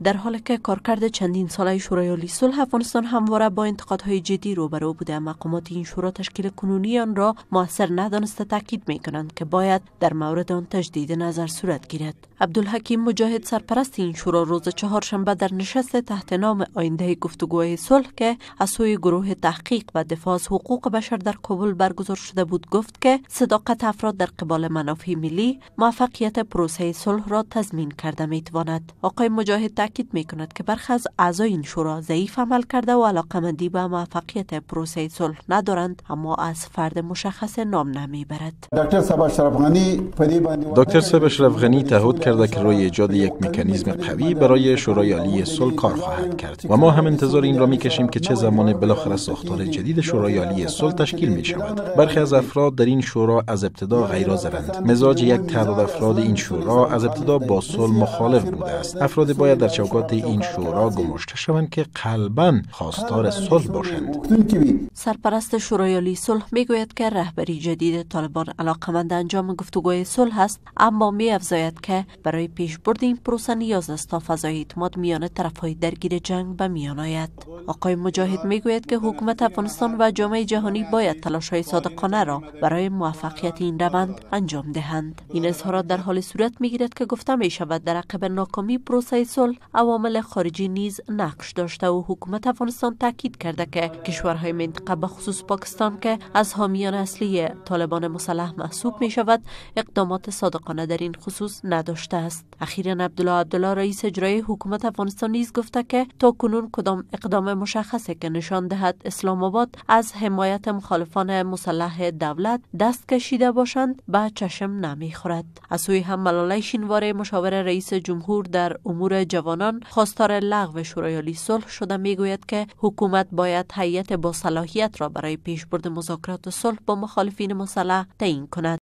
در حالی که کارکرد چندین ساله شورای عالی صلح افغانستان همواره با انتقادهای جدی روبرو بوده، مقامات این شورا تشکیل کنونی آن را مؤثر ندانسته تاکید می‌کنند که باید در مورد آن تجدید نظر صورت گیرد. عبدالحکیم مجاهد، سرپرست این شورا، روز چهارشنبه در نشست تحت نام آینده گفتگوهای صلح که از سوی گروه تحقیق و دفاع از حقوق بشر در کابل برگزار شده بود گفت که صداقت افراد در قبال منافع ملی موفقیت پروسه صلح را تضمین کرده میتواند. آقای مجاهد تاکید میکند که برخی از اعضای این شورا ضعیف عمل کرده و علاقه‌مندی به موفقیت پروسه صلح ندارند، اما از فرد مشخص نام نمیبرد. دکتر صاحب اشرف غنی تعهد کرده که روی ایجاد یک مکانیزم قوی برای شورای عالی صلح کار خواهد کرد و ما هم انتظار این را میکشیم که چه زمان بالاخره ساختار جدید شورای عالی صلح تشکیل می شود. برخی از افراد در این شورا از ابتدا غیر حاضرند. مزاج یک تعداد افراد این شورا از ابتدا با صلح مخالف بوده است. افراد باید در چوکات این شورا گماشته شوند که قلباً خواستار صلح باشند. سرپرست شورای عالی صلح میگوید که رهبری جدید طالبان علاقمند انجام گفتگوهای صلح است، اما می‌افزاید که برای پیشبرد این پروسه نیاز است تا فضای اعتماد میان طرف‌های درگیر جنگ به میان آید. آقای مجاهد میگوید که حکومت افغانستان و جامعه جهانی باید تلاش‌های صادقانه را برای موفقیت این روند انجام دهند. این اظهارات در حال صورت میگیرد که گفته می شود در عقب ناکامی پروسه صلح عوامل خارجی نیز نقش داشته و حکومت افغانستان تاکید کرده که کشورهای منطقه به خصوص پاکستان که از حامیان اصلی طالبان مسلح محسوب می شود اقدامات صادقانه در این خصوص نداشته است. اخیراً عبدالله رئیس اجرایی حکومت افغانستان نیز گفته که تا کنون کدام اقدام مشخصی که نشان دهد اسلام آباد از حمایت مخالفان مسلح دولت دست کشیده باشند به چشم نمیخورد. از سوی هم ملاله شینواره، مشاور رئیس جمهور در امور جوانان، خواستار لغو شورای عالی صلح شده، میگوید که حکومت باید هیئت با صلاحیت را برای پیشبرد مذاکرات صلح با مخالفین مسلح تعیین کند.